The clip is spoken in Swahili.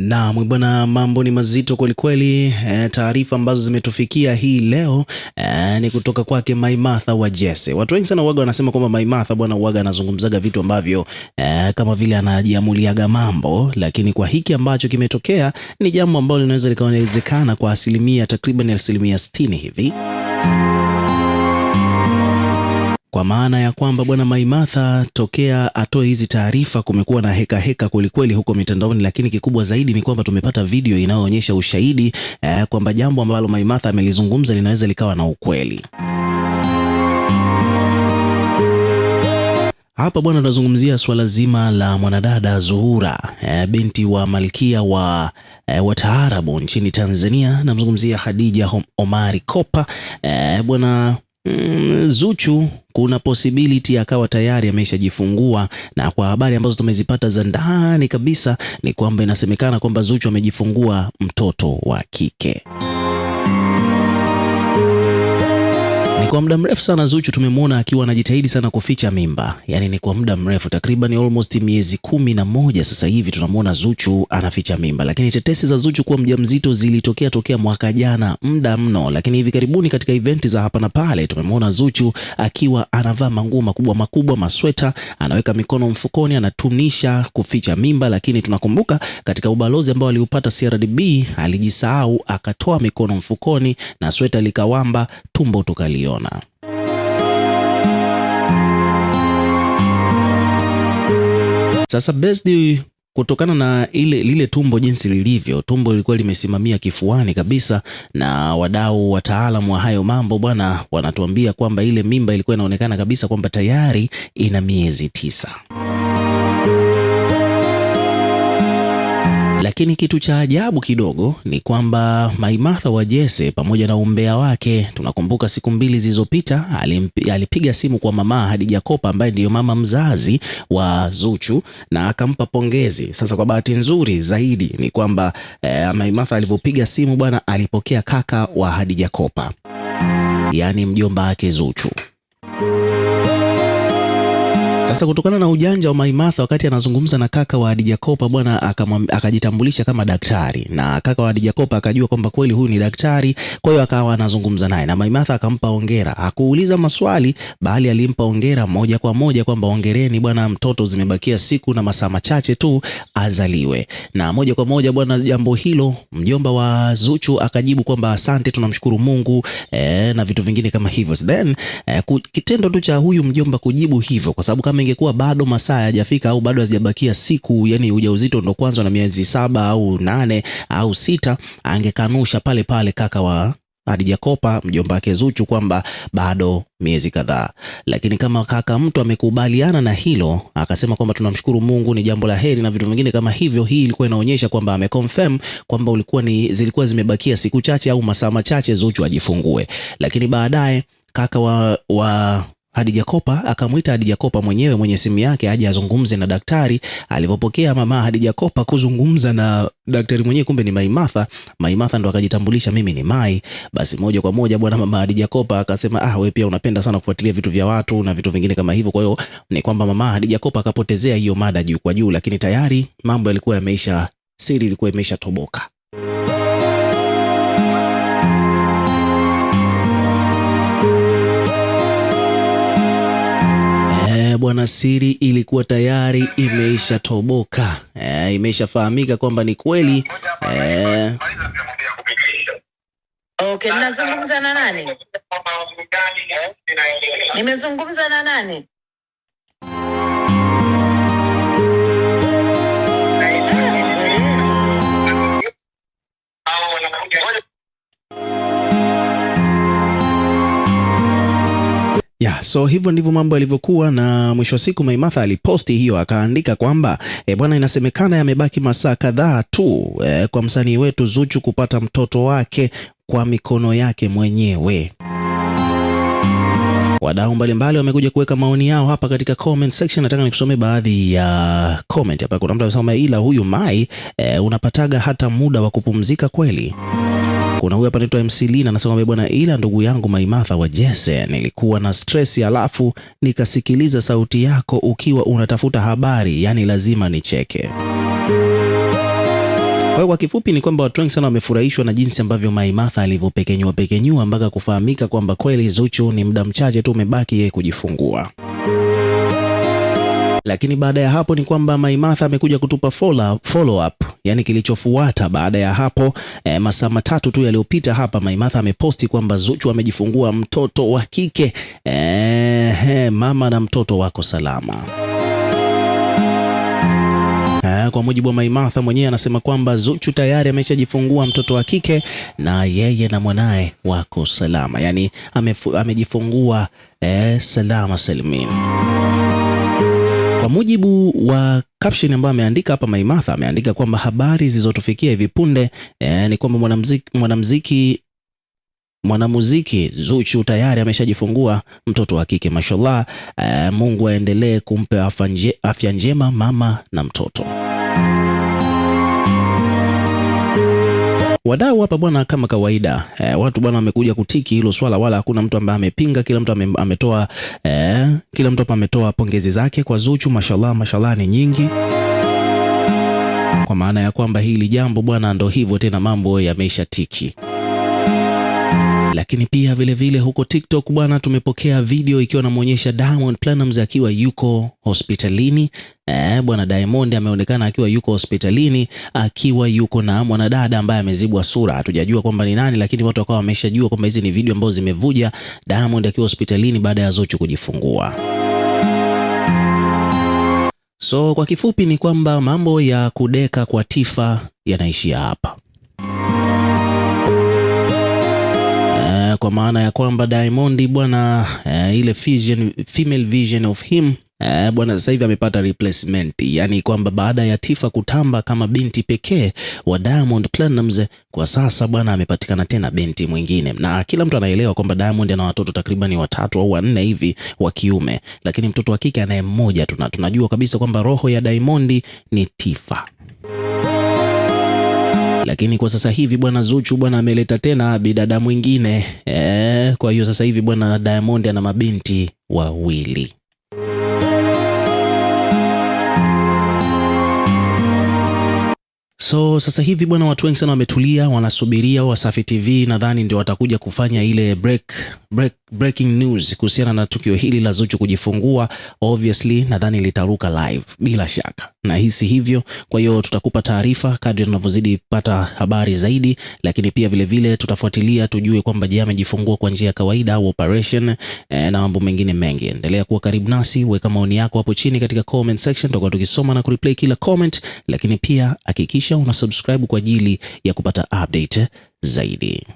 Na bwana, mambo ni mazito kweli kweli. Taarifa ambazo zimetufikia hii leo ni kutoka kwake Maimartha wa Jesse. Watu wengi sana uwaga wanasema kwamba Maimartha bwana uwaga anazungumzaga vitu ambavyo kama vile anajiamuliaga mambo, lakini kwa hiki ambacho kimetokea ni jambo ambalo linaweza likawezekana kwa takriban asilimia 60 hivi. Kwa maana ya kwamba bwana Maimartha tokea atoe hizi taarifa kumekuwa na heka kwelikweli huko mitandaoni, lakini kikubwa zaidi ni kwamba tumepata video inayoonyesha ushahidi kwamba jambo ambalo Maimartha amelizungumza linaweza likawa na ukweli. Hapa bwana tunazungumzia swala zima la mwanadada Zuhura, binti wa malkia wa taarabu nchini Tanzania. Namzungumzia Khadija Omari Kopa. Bwana Zuchu kuna possibility akawa tayari ameshajifungua, na kwa habari ambazo tumezipata za ndani kabisa ni kwamba inasemekana kwamba Zuchu amejifungua mtoto wa kike. Ni kwa muda mrefu sana Zuchu tumemwona akiwa anajitahidi sana kuficha mimba. Yaani ni kwa muda mrefu, takriban almost miezi 11 sasa hivi tunamwona Zuchu anaficha mimba. Lakini tetesi za Zuchu kuwa mjamzito zilitokea mwaka jana muda mno, lakini hivi karibuni katika eventi za hapa na pale tumemwona Zuchu akiwa anavaa manguo makubwa masweta, anaweka mikono mfukoni, anatunisha kuficha mimba. Lakini tunakumbuka katika ubalozi ambao aliupata CRDB alijisahau akatoa mikono mfukoni na sweta likawamba, tumbo tukaliona. Sasa basically kutokana na lile tumbo jinsi lilivyo, tumbo lilikuwa limesimamia kifuani kabisa, na wadau wataalamu wa hayo mambo bwana wanatuambia kwamba ile mimba ilikuwa inaonekana kabisa kwamba tayari ina miezi 9. Lakini kitu cha ajabu kidogo ni kwamba Maimartha wa Jesse pamoja na umbea wake, tunakumbuka siku 2 zilizopita alipiga simu kwa mama Khadija Kopa ambaye ndiyo mama mzazi wa Zuchu na akampa pongezi. Sasa kwa bahati nzuri zaidi ni kwamba Maimartha alipopiga simu bwana alipokea kaka wa Khadija Kopa, yaani mjomba wake Zuchu. Sasa kutokana na ujanja wa Maimartha wakati anazungumza na kaka wa Khadija Kopa bwana akajitambulisha kama daktari, na kaka wa Khadija Kopa akajua kwamba kweli huyu ni daktari, kwa hiyo akawa anazungumza naye na Maimartha akampa hongera. Hakuuliza maswali bali alimpa hongera moja kwa moja kwamba hongereni bwana, mtoto zimebakia siku na masaa machache tu azaliwe. Na moja kwa moja bwana jambo hilo mjomba wa Zuchu akajibu kwamba asante, tunamshukuru Mungu na vitu vingine kama hivyo. Then kitendo tu cha huyu mjomba kujibu hivyo, kwa sababu kama ingekuwa bado masaa hayajafika au bado hazijabakia siku, yani ujauzito ndo kwanza na miezi 7 au 8 au 6, angekanusha pale pale kaka wa Khadija Kopa mjomba wake Zuchu kwamba bado miezi kadhaa. Lakini kama kaka mtu amekubaliana na hilo akasema kwamba tunamshukuru Mungu, ni jambo la heri na vitu vingine kama hivyo, hii ilikuwa inaonyesha kwamba ameconfirm kwamba zilikuwa zimebakia siku chache au masaa machache Zuchu ajifungue. Lakini baadaye kaka wa Khadija Kopa akamuita Khadija Kopa mwenyewe mwenye simu yake aje azungumze na daktari. Alipopokea mama Khadija Kopa kuzungumza na daktari mwenyewe, kumbe ni Maimartha. Maimartha ndo akajitambulisha, mimi ni Mai. Basi moja kwa moja bwana mama Khadija Kopa akasema wewe pia unapenda sana kufuatilia vitu vya watu na vitu vingine kama hivyo. Kwa hiyo ni kwamba mama Khadija Kopa akapotezea hiyo mada juu kwa juu, lakini tayari mambo yalikuwa yameisha, siri ilikuwa imeisha toboka. Bwana, siri ilikuwa tayari imeisha toboka, imeshafahamika kwamba ni kweli. Okay, ninazungumza na nani? Nimezungumza na nani? So hivyo ndivyo mambo yalivyokuwa, na mwisho wa siku Maimartha aliposti hiyo akaandika kwamba bwana, inasemekana yamebaki masaa kadhaa tu kwa msanii wetu Zuchu kupata mtoto wake kwa mikono yake mwenyewe. Wadau mbalimbali wamekuja kuweka maoni yao hapa katika comment section. Nataka nikusomee baadhi ya comment hapa. Kuna mtu anasema ila huyu Mai unapataga hata muda wa kupumzika kweli? Kuna huyu hapa anaitwa MC Lina anasema bwana, ila ndugu yangu Maimartha wa Jesse, nilikuwa na stress alafu nikasikiliza sauti yako ukiwa unatafuta habari, yani lazima nicheke. hiyo kwa kifupi ni kwamba watu wengi sana wamefurahishwa na jinsi ambavyo Maimartha alivyopekenyua mpaka kufahamika kwamba kweli Zuchu ni muda mchache tu umebaki yeye kujifungua. Lakini baada ya hapo ni kwamba Maimartha amekuja kutupa follow up, yani kilichofuata baada ya hapo masaa matatu tu yaliyopita hapa Maimartha ameposti kwamba Zuchu amejifungua mtoto wa kike, mama na mtoto wako salama. Kwa mujibu wa Maimartha mwenyewe anasema kwamba Zuchu tayari ameshajifungua mtoto wa kike na yeye na mwanae wako salama, yani amejifungua salama salimini. Kwa mujibu wa caption ambayo ameandika hapa Maimartha ameandika kwamba habari zilizotufikia hivi punde ni kwamba mwanamuziki Zuchu tayari ameshajifungua mtoto wa kike. Mashallah, Mungu aendelee kumpa afya njema mama na mtoto. Wadau hapa bwana, kama kawaida watu bwana wamekuja kutiki hilo swala, wala hakuna mtu ambaye amepinga. Kila mtu hapa ametoa pongezi zake kwa Zuchu. Mashallah ni nyingi, kwa maana ya kwamba hili jambo bwana ndo hivyo tena, mambo yameisha tiki. Lakini pia vile huko TikTok bwana, tumepokea video ikiwa inamuonyesha Diamond Platnumz akiwa yuko hospitalini. Bwana Diamond ameonekana akiwa yuko hospitalini, akiwa yuko na mwanadada ambaye amezibwa sura. Hatujajua kwamba ni nani, lakini watu wakawa wameshajua kwamba hizi ni video ambazo zimevuja, Diamond akiwa hospitalini baada ya Zuchu kujifungua. So kwa kifupi ni kwamba mambo ya kudeka kwa Tifa yanaishia hapa. Kwa maana ya kwamba Diamond bwana, ile female vision of him bwana sasa hivi amepata replacement, yani kwamba baada ya Tifa kutamba kama binti pekee wa Diamond Platnumz, kwa sasa bwana amepatikana tena binti mwingine, na kila mtu anaelewa kwamba Diamond ana watoto takriban 3 au 4 hivi wa kiume, lakini mtoto wa kike anaye mmoja. Tunajua kabisa kwamba roho ya Diamond ni Tifa. Lakini kwa sasa hivi bwana Zuchu bwana ameleta tena bidada mwingine. Kwa hiyo sasa hivi bwana Diamond ana mabinti wawili. So sasa hivi bwana watu wengi sana wametulia, wanasubiria Wasafi TV, nadhani ndio watakuja kufanya ile breaking news kuhusiana na tukio hili la Zuchu kujifungua. Obviously nadhani litaruka live bila shaka, na hisi hivyo. Kwa hiyo tutakupa taarifa kadri tunavyozidi pata habari zaidi, lakini pia vile tutafuatilia tujue kwamba je, amejifungua kwa njia ya kawaida au operation, na mambo mengine mengi. Endelea kuwa karibu nasi, weka maoni yako hapo chini katika comment section, tutakuwa tukisoma na kureplay kila comment, lakini pia hakikisha una subscribe kwa ajili ya kupata update zaidi.